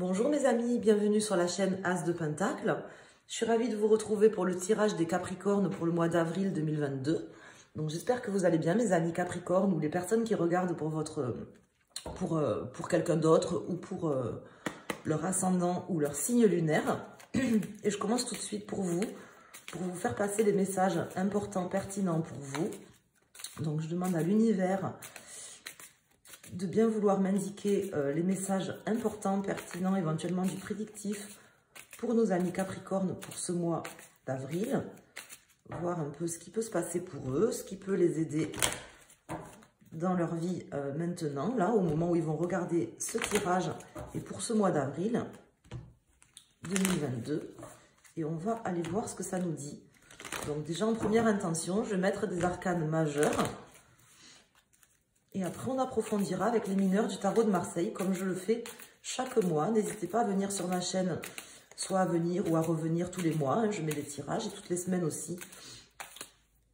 Bonjour mes amis, bienvenue sur la chaîne As de Pentacle. Je suis ravie de vous retrouver pour le tirage des Capricornes pour le mois d'avril 2022. Donc j'espère que vous allez bien mes amis Capricornes ou les personnes qui regardent pour quelqu'un d'autre ou pour leur ascendant ou leur signe lunaire. Et je commence tout de suite pour vous faire passer des messages importants, pertinents pour vous. Donc je demande à l'univers de bien vouloir m'indiquer les messages importants, pertinents, éventuellement du prédictif pour nos amis Capricornes pour ce mois d'avril. Voir un peu ce qui peut se passer pour eux, ce qui peut les aider dans leur vie maintenant, là, au moment où ils vont regarder ce tirage et pour ce mois d'avril 2022. Et on va aller voir ce que ça nous dit. Donc déjà en première intention, je vais mettre des arcanes majeurs. Et après, on approfondira avec les mineurs du tarot de Marseille, comme je le fais chaque mois. N'hésitez pas à venir sur ma chaîne, soit à venir ou à revenir tous les mois. Je mets des tirages et toutes les semaines aussi.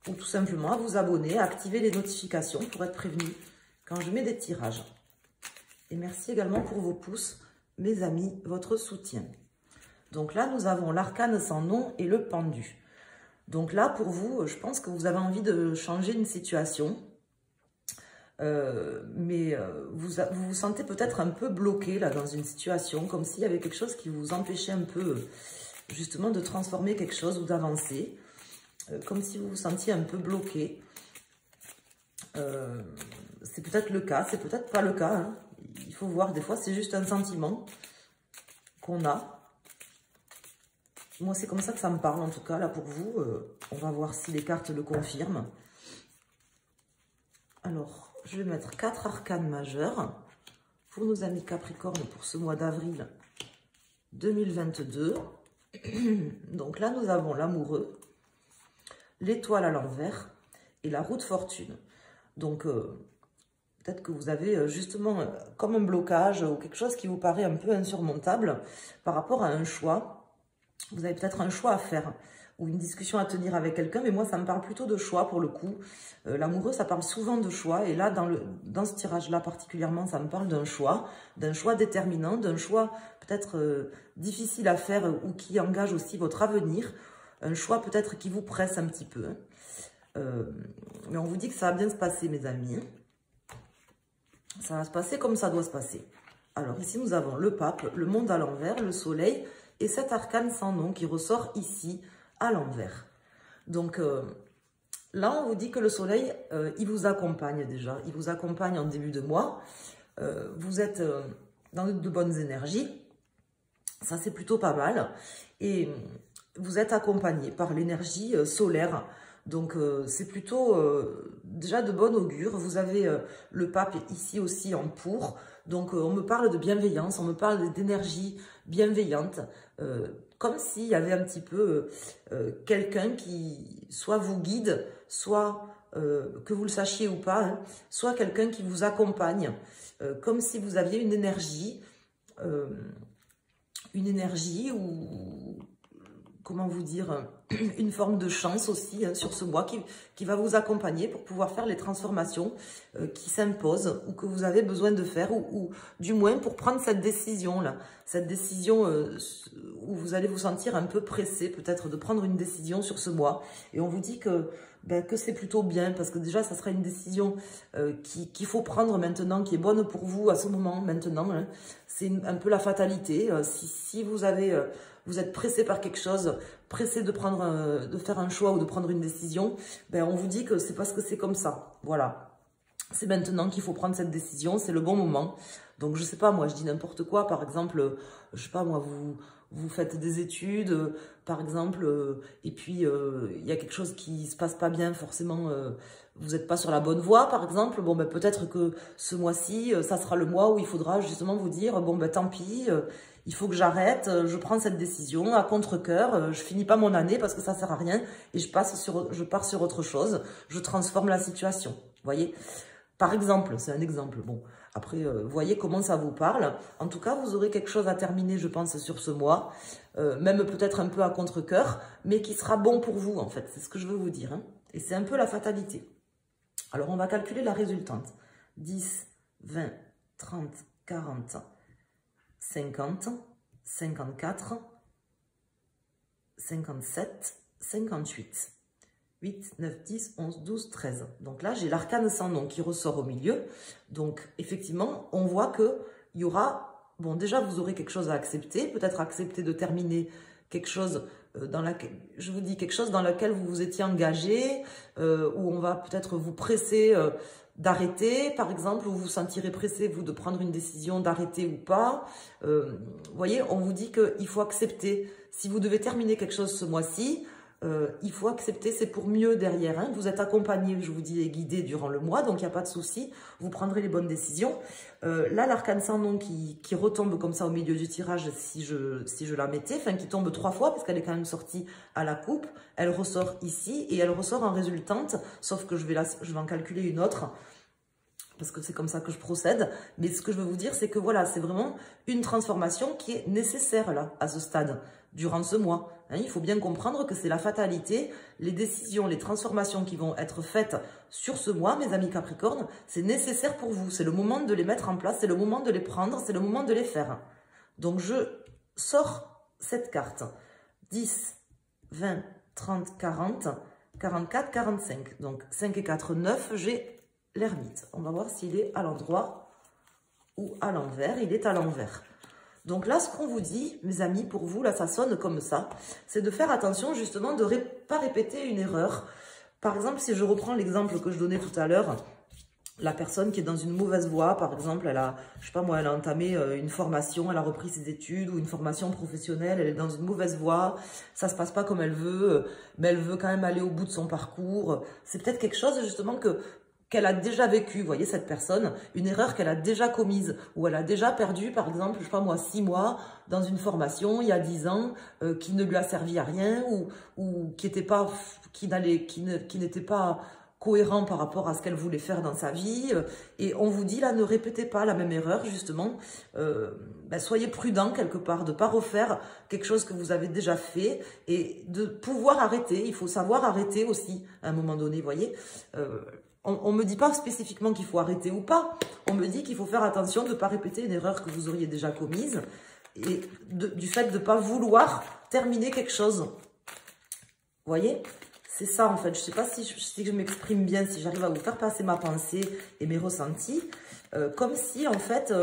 Ou tout simplement à vous abonner, à activer les notifications pour être prévenu quand je mets des tirages. Et merci également pour vos pouces, mes amis, votre soutien. Donc là, nous avons l'arcane sans nom et le pendu. Donc là, pour vous, je pense que vous avez envie de changer une situation. Vous vous sentez peut-être un peu bloqué là dans une situation, comme s'il y avait quelque chose qui vous empêchait un peu justement de transformer quelque chose ou d'avancer, comme si vous vous sentiez un peu bloqué. C'est peut-être le cas, c'est peut-être pas le cas, hein. Il faut voir, des fois c'est juste un sentiment qu'on a. Moi c'est comme ça que ça me parle en tout cas là pour vous. On va voir si les cartes le confirment. Alors je vais mettre 4 arcanes majeurs pour nos amis Capricornes pour ce mois d'avril 2022. Donc là, nous avons l'amoureux, l'étoile à l'envers et la roue de fortune. Donc, peut-être que vous avez justement comme un blocage ou quelque chose qui vous paraît un peu insurmontable par rapport à un choix. Vous avez peut-être un choix à faire ou une discussion à tenir avec quelqu'un, mais moi, ça me parle plutôt de choix pour le coup. L'amoureux, ça parle souvent de choix, et là, dans ce tirage-là particulièrement, ça me parle d'un choix déterminant, d'un choix peut-être difficile à faire ou qui engage aussi votre avenir, un choix peut-être qui vous presse un petit peu. Mais on vous dit que ça va bien se passer, mes amis. Ça va se passer comme ça doit se passer. Alors ici, nous avons le pape, le monde à l'envers, le soleil, et cet arcane sans nom qui ressort ici, à l'envers. Donc là, on vous dit que le soleil, il vous accompagne déjà. Il vous accompagne en début de mois. Vous êtes dans de bonnes énergies. Ça, c'est plutôt pas mal. Et vous êtes accompagné par l'énergie solaire. Donc, c'est plutôt déjà de bon augure. Vous avez le pape ici aussi en pour. Donc, on me parle de bienveillance, on me parle d'énergie bienveillante. Comme s'il y avait un petit peu quelqu'un qui soit vous guide, soit que vous le sachiez ou pas, hein, soit quelqu'un qui vous accompagne. Comme si vous aviez une énergie ou... comment vous dire, une forme de chance aussi hein, sur ce mois qui va vous accompagner pour pouvoir faire les transformations qui s'imposent ou que vous avez besoin de faire ou du moins pour prendre cette décision-là. Cette décision où vous allez vous sentir un peu pressé peut-être de prendre une décision sur ce mois. Et on vous dit que c'est plutôt bien parce que déjà ça sera une décision qu'il faut prendre maintenant, qui est bonne pour vous à ce moment maintenant. Hein. C'est un peu la fatalité. Si vous avez... vous êtes pressé par quelque chose, pressé de faire un choix ou de prendre une décision, on vous dit que c'est parce que c'est comme ça. Voilà. C'est maintenant qu'il faut prendre cette décision, c'est le bon moment. Donc, je sais pas, moi, je dis n'importe quoi. Par exemple, je sais pas, moi, vous faites des études, par exemple, et puis il y a quelque chose qui se passe pas bien, forcément, vous n'êtes pas sur la bonne voie, par exemple. Bon, peut-être que ce mois-ci, ça sera le mois où il faudra justement vous dire, bon, tant pis, il faut que j'arrête, je prends cette décision à contre-cœur, je finis pas mon année parce que ça sert à rien et je pars sur autre chose, je transforme la situation. Vous voyez? Par exemple, c'est un exemple. Bon, après, voyez comment ça vous parle. En tout cas, vous aurez quelque chose à terminer, je pense, sur ce mois, même peut-être un peu à contre-cœur, mais qui sera bon pour vous, en fait. C'est ce que je veux vous dire. Hein. Et c'est un peu la fatalité. Alors, on va calculer la résultante. 10, 20, 30, 40... 50, 54, 57, 58. 8, 9, 10, 11, 12, 13. Donc là, j'ai l'arcane sans nom qui ressort au milieu. Donc, effectivement, on voit qu'il y aura... Bon, déjà, vous aurez quelque chose à accepter. Peut-être accepter de terminer quelque chose dans laquelle... Je vous dis quelque chose dans lequel vous vous étiez engagé, où on va peut-être vous presser d'arrêter, par exemple, ou vous vous sentirez pressé, vous, de prendre une décision d'arrêter ou pas. Vous voyez, on vous dit qu'il faut accepter. Si vous devez terminer quelque chose ce mois-ci, il faut accepter, c'est pour mieux derrière. Hein. Vous êtes accompagné, je vous dis, et guidé durant le mois, donc il n'y a pas de souci. Vous prendrez les bonnes décisions. Là, l'arcane sans nom qui retombe comme ça au milieu du tirage, si je la mettais, enfin qui tombe 3 fois, parce qu'elle est quand même sortie à la coupe, elle ressort ici et elle ressort en résultante, sauf que je vais en calculer une autre, parce que c'est comme ça que je procède. Mais ce que je veux vous dire, c'est que voilà, c'est vraiment une transformation qui est nécessaire là, à ce stade, durant ce mois. Hein, il faut bien comprendre que c'est la fatalité, les décisions, les transformations qui vont être faites sur ce mois, mes amis Capricorne, c'est nécessaire pour vous. C'est le moment de les mettre en place, c'est le moment de les prendre, c'est le moment de les faire. Donc je sors cette carte. 10, 20, 30, 40, 44, 45. Donc 5 et 4, 9, j'ai l'ermite. On va voir s'il est à l'endroit ou à l'envers. Il est à l'envers. Donc là, ce qu'on vous dit, mes amis, pour vous, là, ça sonne comme ça, c'est de faire attention, justement, de ne pas répéter une erreur. Par exemple, si je reprends l'exemple que je donnais tout à l'heure, la personne qui est dans une mauvaise voie, par exemple, elle a, je sais pas moi, elle a entamé une formation, elle a repris ses études ou une formation professionnelle, elle est dans une mauvaise voie, ça se passe pas comme elle veut, mais elle veut quand même aller au bout de son parcours. C'est peut-être quelque chose, justement, qu'elle a déjà vécu, vous voyez, cette personne, une erreur qu'elle a déjà commise, ou elle a déjà perdu, par exemple, je sais pas moi, 6 mois dans une formation, il y a 10 ans, qui ne lui a servi à rien, ou qui n'était pas cohérent par rapport à ce qu'elle voulait faire dans sa vie. Et on vous dit, là, ne répétez pas la même erreur, justement. Soyez prudent, quelque part, de ne pas refaire quelque chose que vous avez déjà fait, et de pouvoir arrêter. Il faut savoir arrêter aussi, à un moment donné, vous voyez. On ne me dit pas spécifiquement qu'il faut arrêter ou pas. On me dit qu'il faut faire attention de ne pas répéter une erreur que vous auriez déjà commise et du fait de ne pas vouloir terminer quelque chose. Vous voyez? C'est ça, en fait. Je ne sais pas si je m'exprime bien, si j'arrive à vous faire passer ma pensée et mes ressentis. Comme si, en fait,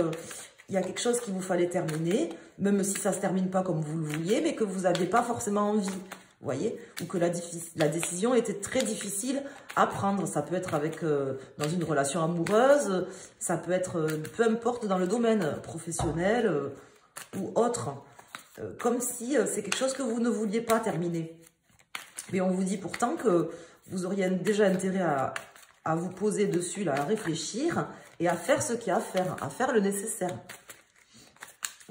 il y a quelque chose qu'il vous fallait terminer, même si ça ne se termine pas comme vous le vouliez, mais que vous n'aviez pas forcément envie. Vous voyez, ou que la décision était très difficile à prendre. Ça peut être dans une relation amoureuse, ça peut être, peu importe, dans le domaine professionnel ou autre. Comme si c'est quelque chose que vous ne vouliez pas terminer. Mais on vous dit pourtant que vous auriez déjà intérêt à vous poser dessus, là, à réfléchir et à faire ce qu'il y a à faire le nécessaire.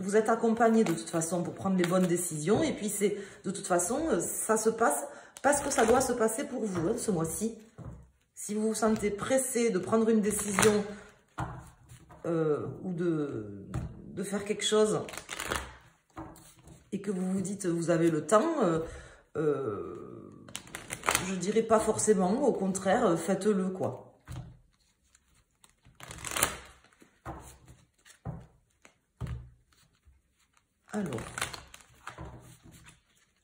Vous êtes accompagné de toute façon pour prendre les bonnes décisions. Et puis, c'est de toute façon, ça se passe parce que ça doit se passer pour vous, hein, ce mois-ci. Si vous vous sentez pressé de prendre une décision ou de faire quelque chose et que vous vous dites vous avez le temps, je dirais pas forcément. Au contraire, faites-le, quoi. Alors,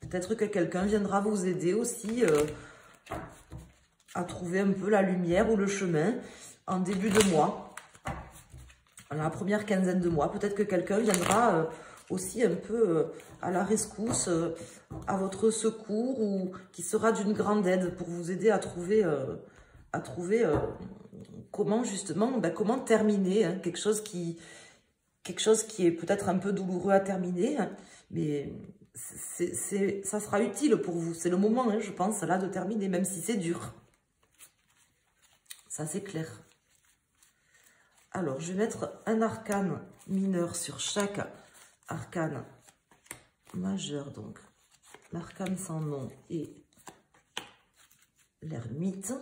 peut-être que quelqu'un viendra vous aider aussi à trouver un peu la lumière ou le chemin en début de mois, dans la première quinzaine de mois. Peut-être que quelqu'un viendra aussi un peu à la rescousse, à votre secours, ou qui sera d'une grande aide pour vous aider à trouver comment justement, comment terminer, hein, quelque chose qui est peut-être un peu douloureux à terminer, hein, mais ça sera utile pour vous. C'est le moment, hein, je pense, là, de terminer, même si c'est dur. Ça, c'est clair. Alors, je vais mettre un arcane mineur sur chaque arcane majeur, donc l'arcane sans nom et l'ermite.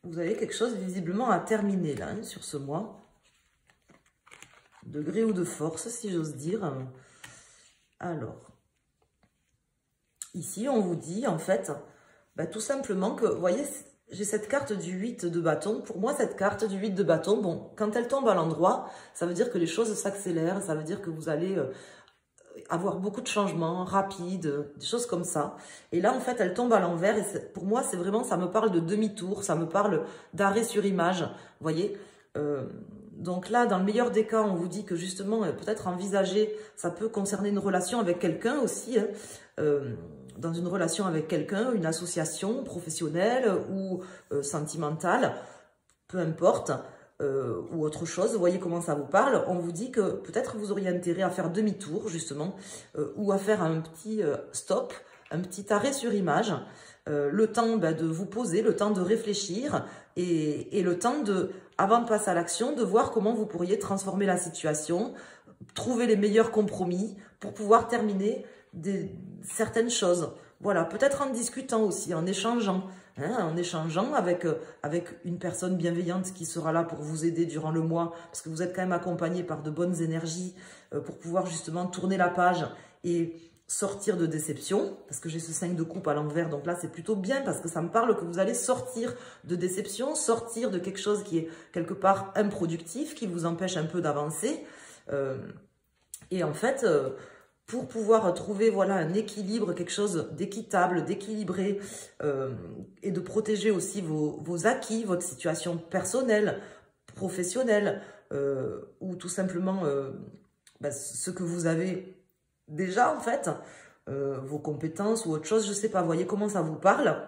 Vous avez quelque chose visiblement à terminer là, hein, sur ce mois. De gré ou de force, si j'ose dire. Alors, ici, on vous dit, en fait, tout simplement que, vous voyez, j'ai cette carte du 8 de bâton. Pour moi, cette carte du 8 de bâton, bon, quand elle tombe à l'endroit, ça veut dire que les choses s'accélèrent, ça veut dire que vous allez avoir beaucoup de changements rapides, des choses comme ça. Et là, en fait, elle tombe à l'envers. Et pour moi, c'est vraiment, ça me parle de demi-tour, ça me parle d'arrêt sur image, vous voyez. Donc là, dans le meilleur des cas, on vous dit que justement, peut-être envisager, ça peut concerner une relation avec quelqu'un aussi, hein, dans une relation avec quelqu'un, une association professionnelle ou sentimentale, peu importe, ou autre chose. Vous voyez comment ça vous parle. On vous dit que peut-être vous auriez intérêt à faire demi-tour, justement, ou à faire un petit stop, un petit arrêt sur image, le temps de vous poser, le temps de réfléchir et le temps de, avant de passer à l'action, de voir comment vous pourriez transformer la situation, trouver les meilleurs compromis pour pouvoir terminer certaines choses. Voilà, peut-être en discutant aussi, en échangeant, hein, avec une personne bienveillante qui sera là pour vous aider durant le mois, parce que vous êtes quand même accompagné par de bonnes énergies pour pouvoir justement tourner la page et sortir de déception, parce que j'ai ce 5 de coupe à l'envers, donc là c'est plutôt bien, parce que ça me parle que vous allez sortir de déception, sortir de quelque chose qui est quelque part improductif, qui vous empêche un peu d'avancer, et en fait... pour pouvoir trouver voilà, un équilibre, quelque chose d'équitable, d'équilibré, et de protéger aussi vos acquis, votre situation personnelle, professionnelle, ou tout simplement ce que vous avez déjà en fait, vos compétences ou autre chose, je ne sais pas, voyez comment ça vous parle.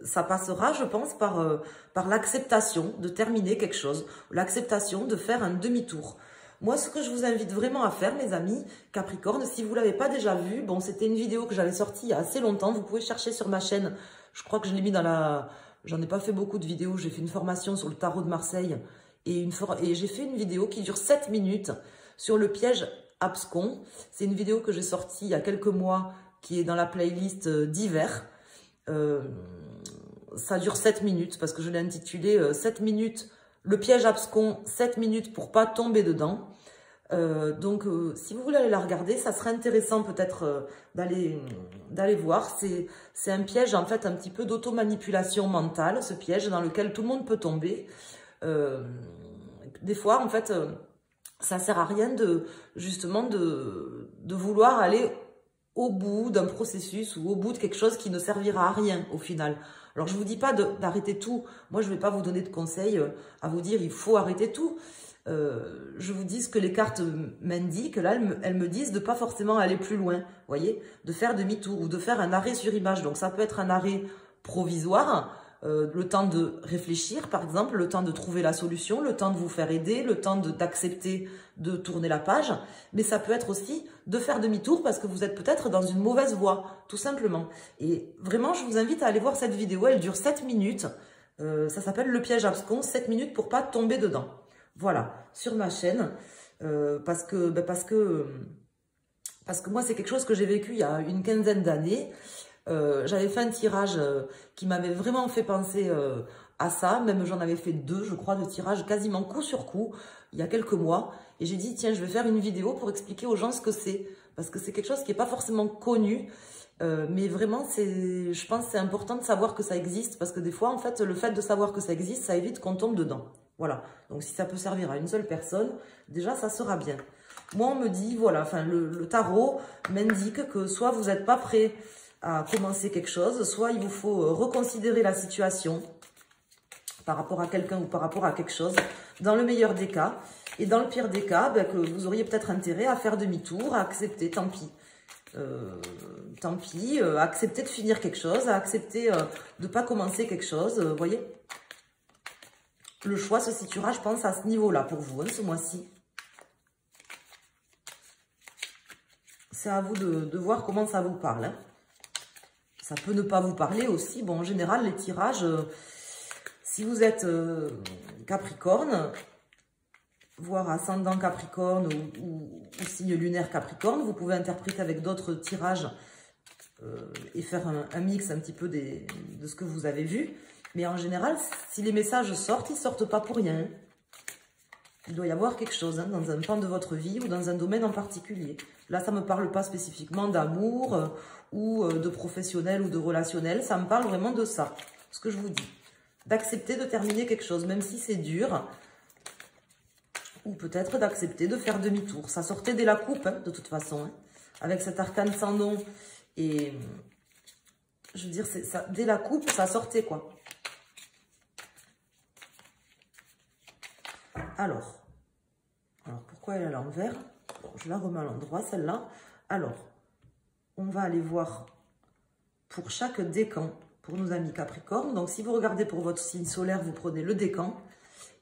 Ça passera, je pense, par l'acceptation de terminer quelque chose, l'acceptation de faire un demi-tour. Moi, ce que je vous invite vraiment à faire, mes amis Capricorne, si vous ne l'avez pas déjà vu, bon, c'était une vidéo que j'avais sortie il y a assez longtemps, vous pouvez chercher sur ma chaîne, je crois que je l'ai mis dans la... J'en ai pas fait beaucoup de vidéos, j'ai fait une formation sur le tarot de Marseille, et j'ai fait une vidéo qui dure 7 minutes sur le piège abscon. C'est une vidéo que j'ai sortie il y a quelques mois, qui est dans la playlist d'hiver. Ça dure 7 minutes, parce que je l'ai intitulé 7 minutes... Le piège abscon, 7 minutes pour pas tomber dedans. Donc, si vous voulez aller la regarder, ça serait intéressant peut-être d'aller voir. C'est un piège, en fait, un petit peu d'automanipulation mentale, ce piège dans lequel tout le monde peut tomber. Des fois, en fait, ça sert à rien justement de vouloir aller au bout d'un processus ou au bout de quelque chose qui ne servira à rien au final. Alors, je ne vous dis pas d'arrêter tout. Moi, je ne vais pas vous donner de conseils à vous dire il faut arrêter tout. Je vous dis ce que les cartes m'indiquent. Là, elles me disent de ne pas forcément aller plus loin, voyez, de faire demi-tour ou de faire un arrêt sur image. Donc, ça peut être un arrêt provisoire, le temps de réfléchir, par exemple, le temps de trouver la solution, le temps de vous faire aider, le temps d'accepter de tourner la page. Mais ça peut être aussi de faire demi-tour parce que vous êtes peut-être dans une mauvaise voie, tout simplement. Et vraiment, je vous invite à aller voir cette vidéo. Elle dure 7 minutes. Ça s'appelle le piège abscon, 7 minutes pour pas tomber dedans. Voilà, sur ma chaîne. Parce que moi, c'est quelque chose que j'ai vécu il y a une quinzaine d'années. J'avais fait un tirage qui m'avait vraiment fait penser à ça. Même j'en avais fait 2, je crois, de tirages quasiment coup sur coup, il y a quelques mois. Et j'ai dit, tiens, je vais faire une vidéo pour expliquer aux gens ce que c'est. Parce que c'est quelque chose qui n'est pas forcément connu. Mais vraiment, je pense que c'est important de savoir que ça existe. Parce que des fois, en fait, le fait de savoir que ça existe, ça évite qu'on tombe dedans. Voilà. Donc, si ça peut servir à une seule personne, déjà, ça sera bien. Moi, on me dit, voilà, enfin, le tarot m'indique que soit vous n'êtes pas prêt à commencer quelque chose, soit il vous faut reconsidérer la situation par rapport à quelqu'un ou par rapport à quelque chose, dans le meilleur des cas. Et dans le pire des cas, que vous auriez peut-être intérêt à faire demi-tour, à accepter, tant pis. Accepter de finir quelque chose, à accepter de ne pas commencer quelque chose, vous voyez. Le choix se situera, je pense, à ce niveau-là pour vous, hein, ce mois-ci. C'est à vous de voir comment ça vous parle. Hein. Ça peut ne pas vous parler aussi. Bon, en général, les tirages, si vous êtes Capricorne, voire ascendant Capricorne ou signe lunaire Capricorne, vous pouvez interpréter avec d'autres tirages et faire un mix un petit peu de ce que vous avez vu. Mais en général, si les messages sortent, ils ne sortent pas pour rien. Il doit y avoir quelque chose hein, dans un pan de votre vie ou dans un domaine en particulier. Là, ça ne me parle pas spécifiquement d'amour ou de professionnel ou de relationnel. Ça me parle vraiment de ça. ce que je vous dis. D'accepter de terminer quelque chose, même si c'est dur. Ou peut-être d'accepter de faire demi-tour. Ça sortait dès la coupe, hein, de toute façon. Hein, avec cet arcane sans nom. Et je veux dire, ça, dès la coupe, ça sortait, quoi. Alors pourquoi elle est à l'envers? Bon, je la remets à l'endroit, celle-là. Alors, on va aller voir pour chaque décan, pour nos amis Capricorne. Donc, si vous regardez pour votre signe solaire, vous prenez le décan.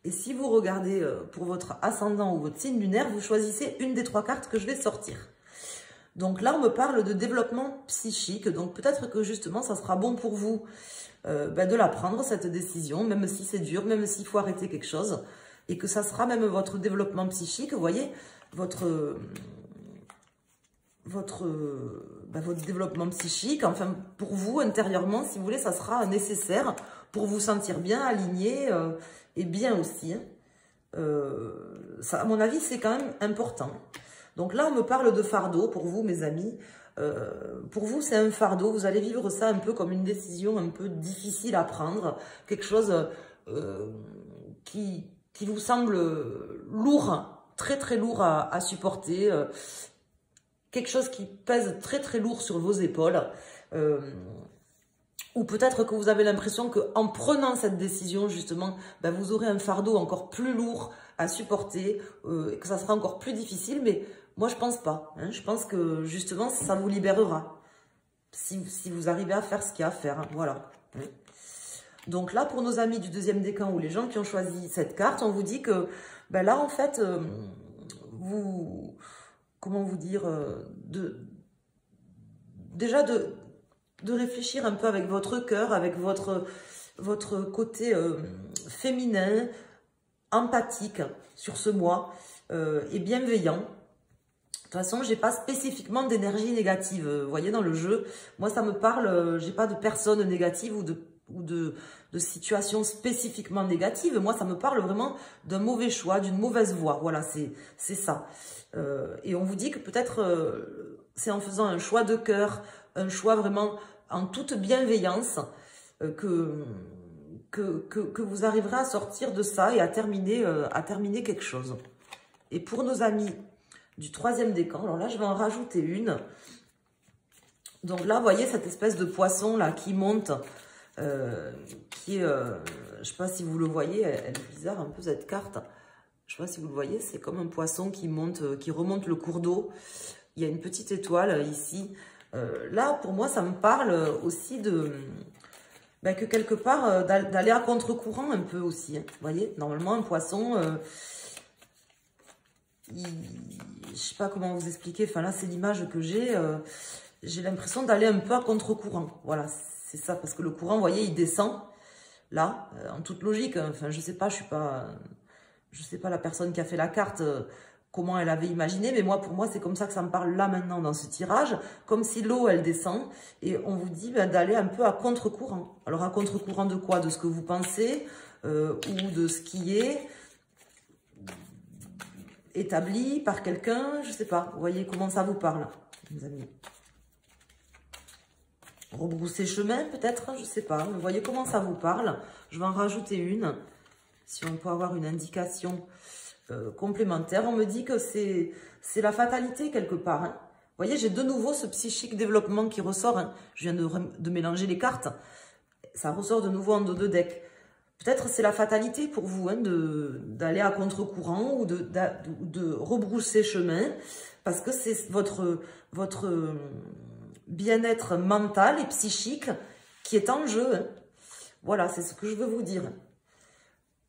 Et si vous regardez pour votre ascendant ou votre signe lunaire, vous choisissez une des 3 cartes que je vais sortir. Donc là, on me parle de développement psychique. Donc, peut-être que justement, ça sera bon pour vous de la prendre, cette décision, même si c'est dur, même s'il faut arrêter quelque chose. Et que ça sera même votre développement psychique, vous voyez, votre développement psychique, enfin, pour vous, intérieurement, si vous voulez, ça sera nécessaire pour vous sentir bien, aligné et bien aussi. Ça, à mon avis, c'est quand même important. Donc là, on me parle de fardeau pour vous, mes amis. Pour vous, c'est un fardeau. Vous allez vivre ça un peu comme une décision un peu difficile à prendre. Quelque chose qui vous semble lourd, très très lourd à supporter, quelque chose qui pèse très très lourd sur vos épaules, ou peut-être que vous avez l'impression qu'en prenant cette décision, justement, vous aurez un fardeau encore plus lourd à supporter, et que ça sera encore plus difficile, mais moi je pense pas, hein. Je pense que justement ça vous libérera, si vous arrivez à faire ce qu'il y a à faire, hein. Voilà. Donc là, pour nos amis du deuxième décan ou les gens qui ont choisi cette carte, on vous dit que là, en fait, comment vous dire, déjà de réfléchir un peu avec votre cœur, avec votre côté féminin, empathique sur ce mois et bienveillant. De toute façon, j'ai pas spécifiquement d'énergie négative. Vous voyez, dans le jeu, moi, ça me parle, j'ai pas de personnes négatives ou de situations spécifiquement négatives. Moi, ça me parle vraiment d'un mauvais choix, d'une mauvaise voie. Voilà, c'est ça. Et on vous dit que peut-être c'est en faisant un choix de cœur, un choix vraiment en toute bienveillance, que vous arriverez à sortir de ça et à terminer quelque chose. Et pour nos amis du troisième décan, alors là, je vais en rajouter une. Donc là, vous voyez cette espèce de poisson là qui monte, qui est, je sais pas si vous le voyez, elle est bizarre un peu cette carte. Je sais pas si vous le voyez, c'est comme un poisson qui monte, qui remonte le cours d'eau. Il y a une petite étoile ici. Là, pour moi, ça me parle aussi de que quelque part d'aller à contre-courant un peu aussi. Hein. Vous voyez, normalement un poisson, je sais pas comment vous expliquer. Enfin là, c'est l'image que j'ai. J'ai l'impression d'aller un peu à contre-courant. Voilà, c'est ça, parce que le courant, vous voyez, il descend. Là, en toute logique. Enfin, je sais pas, je sais pas la personne qui a fait la carte, comment elle avait imaginé, mais moi, pour moi, c'est comme ça que ça me parle là maintenant dans ce tirage, comme si l'eau, elle descend, et on vous dit d'aller un peu à contre-courant. Alors, à contre-courant de quoi? De ce que vous pensez, ou de ce qui est établi par quelqu'un, je sais pas. Vous voyez comment ça vous parle, mes amis. Rebrousser chemin, peut-être, je sais pas. Vous voyez comment ça vous parle. Je vais en rajouter une, si on peut avoir une indication complémentaire. On me dit que c'est la fatalité quelque part. Hein. Vous voyez, j'ai de nouveau ce psychique développement qui ressort. Hein. Je viens de mélanger les cartes. Ça ressort de nouveau en dos de deck. Peut-être c'est la fatalité pour vous hein, d'aller à contre-courant ou de rebrousser chemin. Parce que c'est votre bien-être mental et psychique qui est en jeu. Hein. Voilà, c'est ce que je veux vous dire.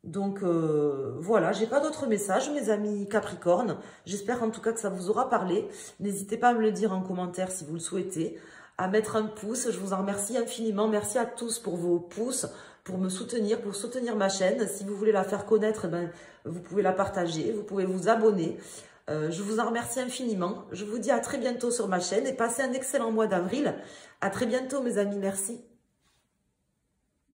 Donc, voilà, j'ai pas d'autres messages, mes amis Capricorne. J'espère en tout cas que ça vous aura parlé. N'hésitez pas à me le dire en commentaire si vous le souhaitez. À mettre un pouce, je vous en remercie infiniment. Merci à tous pour vos pouces, pour me soutenir, pour soutenir ma chaîne. Si vous voulez la faire connaître, vous pouvez la partager, vous pouvez vous abonner. Je vous en remercie infiniment. Je vous dis à très bientôt sur ma chaîne et passez un excellent mois d'avril. À très bientôt, mes amis. Merci.